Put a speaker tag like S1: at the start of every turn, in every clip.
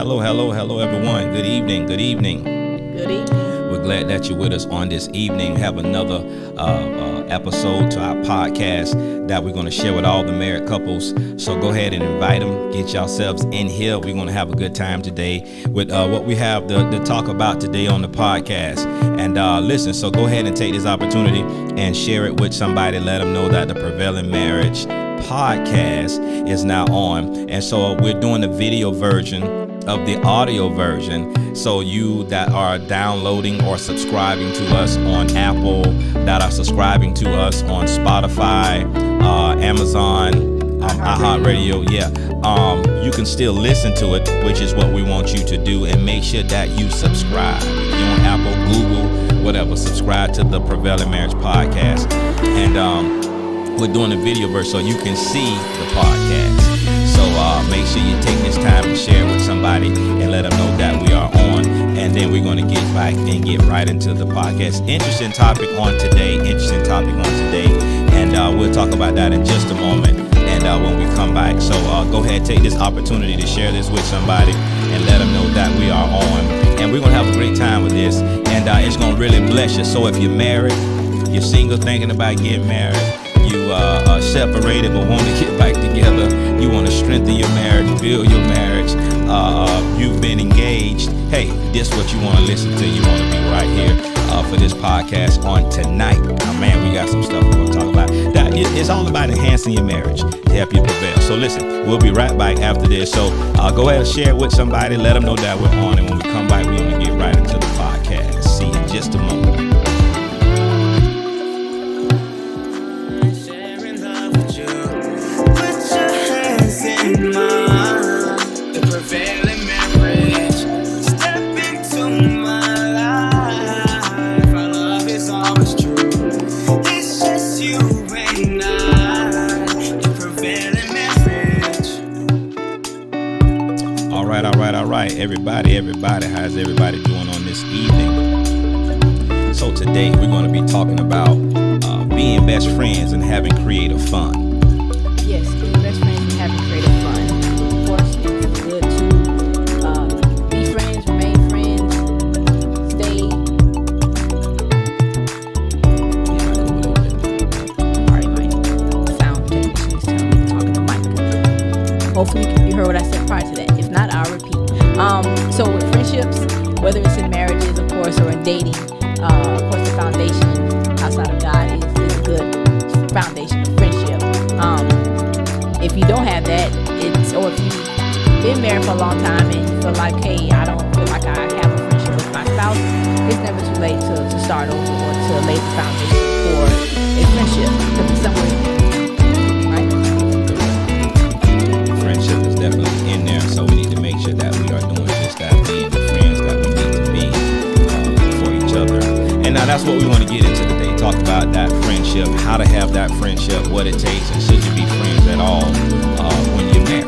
S1: Hello, everyone. Good evening.
S2: Good evening.
S1: We're glad that you're with us on this evening. We have another episode to our podcast that we're going to share with all the married couples. So go ahead and invite them. Get yourselves in here. We're going to have a good time today with what we have to talk about today on the podcast. And listen, so go ahead and take this opportunity and share it with somebody. Let them know that the Prevailing Marriage podcast is now on. And so we're doing the video version of the audio version. So you that are downloading or subscribing to us on Apple, that are subscribing to us on Spotify, Amazon, iHeartRadio, you can still listen to it, which is what we want you to do. And make sure that you subscribe. If you're on Apple, Google, whatever, subscribe to the Prevailing Marriage podcast. And we're doing a video version so you can see the podcast. So make sure you take this time to share it with somebody and let them know that we are on. And then we're going to get back and get right into the podcast. Interesting topic on today. And we'll talk about that in just a moment. And when we come back. So go ahead, take this opportunity to share this with somebody and let them know that we are on. And we're going to have a great time with this. And it's going to really bless you. So if you're married, you're single thinking about getting married, you are separated but want to get back together, you want to strengthen your marriage, build your marriage, you've been engaged, hey, this is what you want to listen to. You want to be right here for this podcast on tonight. Man, we got some stuff we're going to talk about. It's all about enhancing your marriage to help you prevail. So listen, we'll be right back after this. So go ahead and share it with somebody. Let them know that we're on. And when we come back, we're going to get right into the podcast. See you in just a moment.
S3: The prevailing marriage, step into my life. Our love is always true. It's just you and I. The prevailing marriage.
S1: All right. Everybody. How's everybody doing on this evening? So today we're going to be talking about being best friends and having creative fun.
S2: Yes, being best friends and having creative fun. Of course, it's good to be friends, remain friends, stay. Sorry, my sound technician is telling me to talk in the mic. Hopefully you heard what I said prior to that. If not, I'll repeat. So with friendships, whether it's in marriages, of course, or in dating, of course, the foundation outside of God is a good foundation of friendship. If you don't have that, or if you've been married for a long time and you feel like, hey, I don't feel like I have a friendship with my spouse, it's never too late to start over or to lay the foundation for a friendship to be somewhere, right?
S1: Friendship is definitely in there, so we need to make sure that we are doing just that, being the friends that we need to be for each other. And now that's what we want to get into today. Talk about that friendship, how to have that friendship, what it takes, and should you be friends at all when you're married?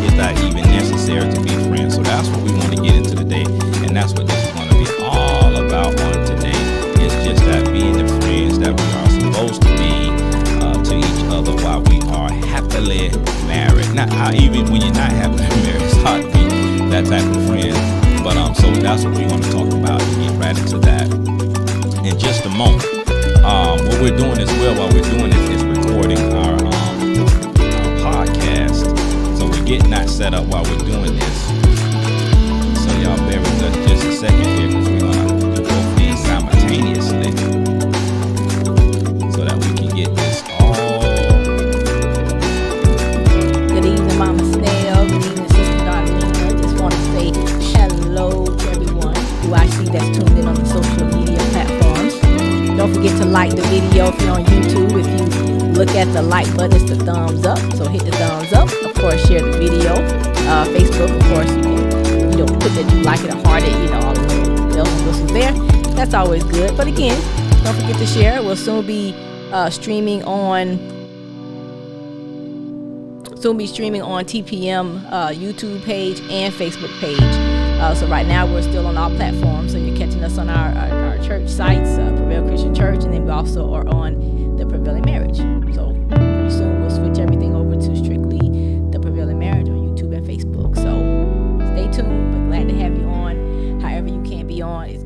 S1: Is that even necessary to be friends? So that's what we want to get into today, and that's what this is going to be all about on today. It's just that being the friends that we are supposed to be to each other while we are happily married. Not even when you're not happily married, it's hard to be that type of friend. But so that's what we're going to talk about and get right into that in just a moment. What we're doing as well while we're doing this is recording our podcast. So we're getting that set up while we're doing this. So y'all bear with us just a second here because we're going to do both these simultaneously so that we can get this all.
S2: Good evening, Mama Snail. Good evening, Sister Darlene. I just want to say hello to everyone who I see that's tuned in on the social media platforms. Don't forget to like the video if you're on YouTube. If you look at the like button, it's the thumbs up. So hit the thumbs up. Of course, share the video. Facebook, of course, you can put that you like it or heart it. All the bells and whistles there. That's always good. But again, don't forget to share. We'll soon be streaming on TPM YouTube page and Facebook page. So right now we're still on all platforms. So you're catching us on our church sites, Prevailing Christian Church, and then we also are on the Prevailing Marriage. So pretty soon we'll switch everything over to strictly the Prevailing Marriage on YouTube and Facebook. So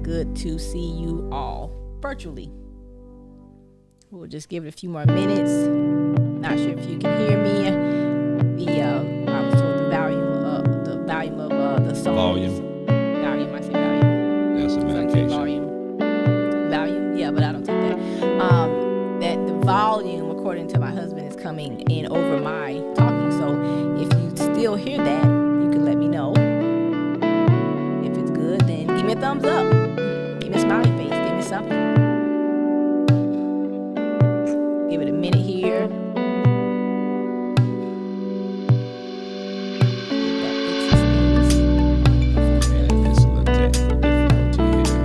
S2: good to see you all virtually. We'll just give it a few more minutes. Not sure if you can hear me. I was told the volume of the song.
S1: Volume.
S2: I say volume.
S1: That's a medication.
S2: Volume. Yeah, but I don't take that. That the volume, according to my husband, is coming in over my talking. So if you still hear that, you can let me know. If it's good, then give me a thumbs up. Give me a smiley face. Give me something. Give it a minute here.
S1: It's a little technical difficulty here.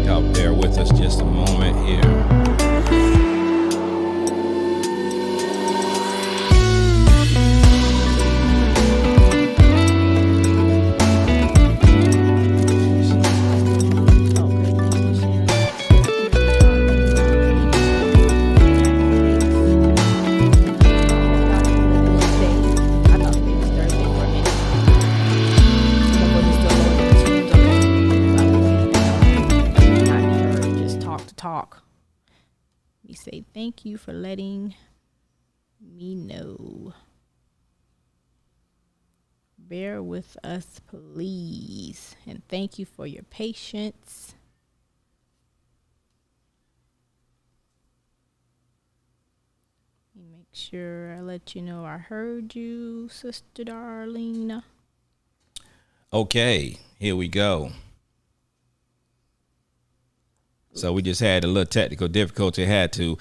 S1: Y'all bear with us just a moment here.
S2: Say thank you for letting me know. Bear with us, please, and thank you for your patience. Let me make sure I let you know I heard you, Sister Darlene.
S1: Okay, here we go. So we just had a little technical difficulty. Had to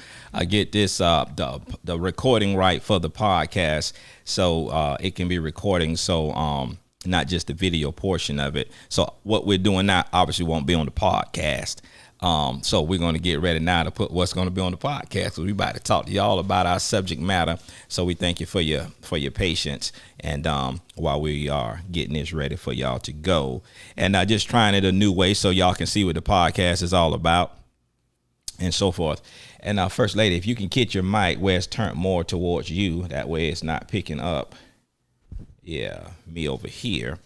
S1: get this the recording right for the podcast, so it can be recording. So not just the video portion of it. So what we're doing now obviously won't be on the podcast. So we're going to get ready now to put what's going to be on the podcast. So we're about to talk to y'all about our subject matter. So we thank you for your patience. And while we are getting this ready for y'all to go, and just trying it a new way so y'all can see what the podcast is all about and so forth. And First Lady, if you can get your mic where it's turned more towards you, that way it's not picking up. Yeah, me over here.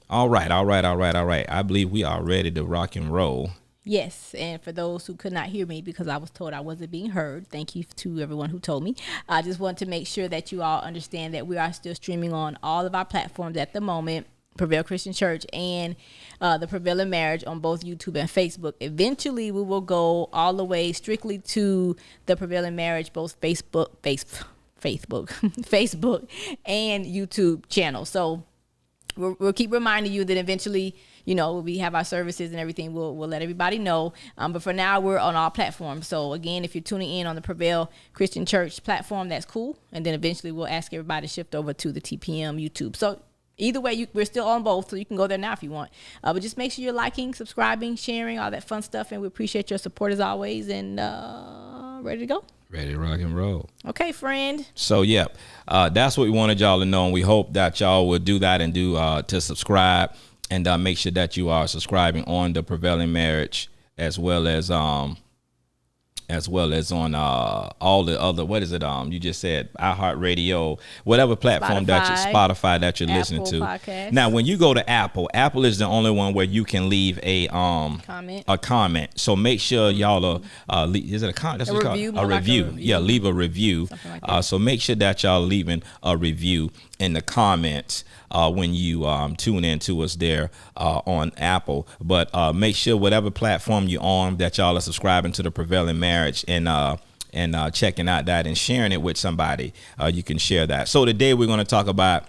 S1: All right. I believe we are ready to rock and roll.
S2: Yes, and for those who could not hear me because I was told I wasn't being heard, thank you to everyone who told me. I just want to make sure that you all understand that we are still streaming on all of our platforms at the moment, Prevail Christian Church and the Prevailing Marriage on both YouTube and Facebook. Eventually, we will go all the way strictly to the Prevailing Marriage, both Facebook and YouTube channel. So we'll keep reminding you that eventually, we have our services and everything. We'll let everybody know. But for now, we're on all platforms. So again, if you're tuning in on the Prevail Christian Church platform, that's cool. And then eventually we'll ask everybody to shift over to the TPM YouTube. So either way, we're still on both. So you can go there now if you want. But just make sure you're liking, subscribing, sharing, all that fun stuff. And we appreciate your support as always. And ready to go?
S1: Ready to rock and roll.
S2: Okay, friend.
S1: So, yeah, that's what we wanted y'all to know. And we hope that y'all will do that and to subscribe. And make sure that you are subscribing on the Prevailing Marriage as well as on all the other, what is it? You just said iHeartRadio, whatever platform Spotify that you're listening to.
S2: Podcast.
S1: Now, when you go to Apple is the only one where you can leave a comment. So make sure y'all is it a comment? That's what it's called. A review. Yeah, leave a review. Like so make sure that y'all leaving a review in the comments when you tune in to us there on Apple. But make sure whatever platform you're on that y'all are subscribing to the Prevailing Marriage and checking out that and sharing it with somebody. You can share that. So today we're going to talk about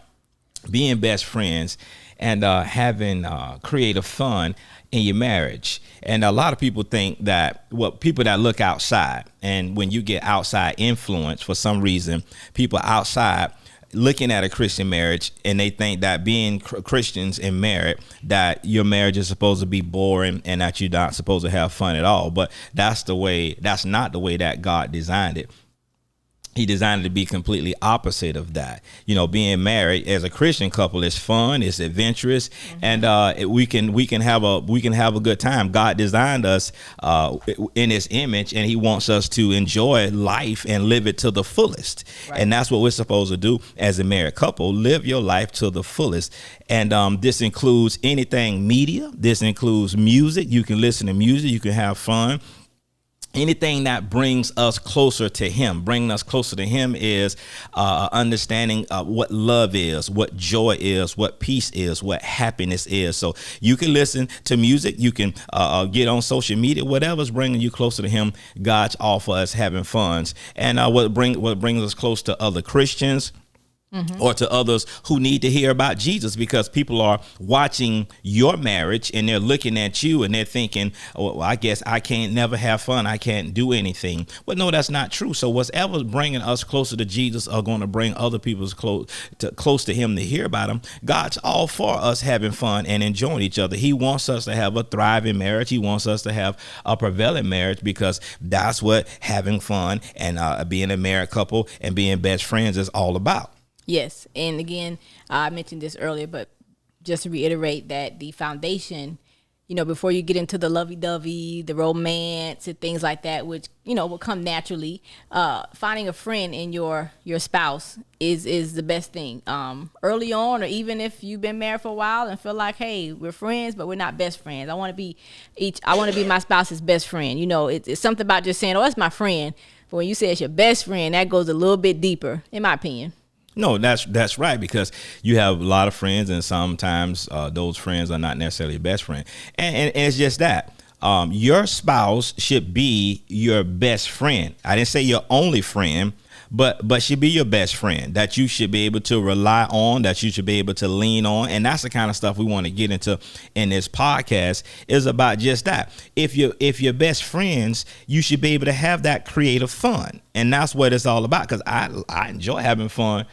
S1: being best friends and having creative fun in your marriage. And a lot of people think that, people that look outside, and when you get outside influence for some reason, people outside looking at a Christian marriage and they think that being Christians and married, that your marriage is supposed to be boring and that you're not supposed to have fun at all. But that's not the way that God designed it. He designed it to be completely opposite of that. You know, being married as a Christian couple is fun, it's adventurous, and we can have a good time. God designed us in His image, and He wants us to enjoy life and live it to the fullest. Right. And that's what we're supposed to do as a married couple: live your life to the fullest. And this includes anything media. This includes music. You can listen to music. You can have fun. Anything that brings us closer to Him. Bringing us closer to Him is understanding what love is, what joy is, what peace is, what happiness is. So you can listen to music, you can get on social media, whatever's bringing you closer to Him. God's all for us having fun. And what brings us close to other Christians, or to others who need to hear about Jesus, because people are watching your marriage and they're looking at you and they're thinking, oh, well, I guess I can't never have fun. I can't do anything. But no, that's not true. So whatever's bringing us closer to Jesus are going to bring other people close to Him to hear about Him. God's all for us having fun and enjoying each other. He wants us to have a thriving marriage. He wants us to have a prevailing marriage, because that's what having fun and being a married couple and being best friends is all about.
S2: Yes. And again, I mentioned this earlier, but just to reiterate that the foundation, you know, before you get into the lovey-dovey, the romance and things like that, which, you know, will come naturally, finding a friend in your spouse is the best thing. Early on, or even if you've been married for a while and feel like, hey, we're friends, but we're not best friends. I want to be my spouse's best friend. You know, it's something about just saying, oh, that's my friend. But when you say it's your best friend, that goes a little bit deeper, in my opinion.
S1: No, that's right, because you have a lot of friends, and sometimes those friends are not necessarily your best friend. And it's just that. Your spouse should be your best friend. I didn't say your only friend, but should be your best friend that you should be able to rely on, that you should be able to lean on. And that's the kind of stuff we want to get into in this podcast, is about just that. If you're best friends, you should be able to have that creative fun. And that's what it's all about, because I enjoy having fun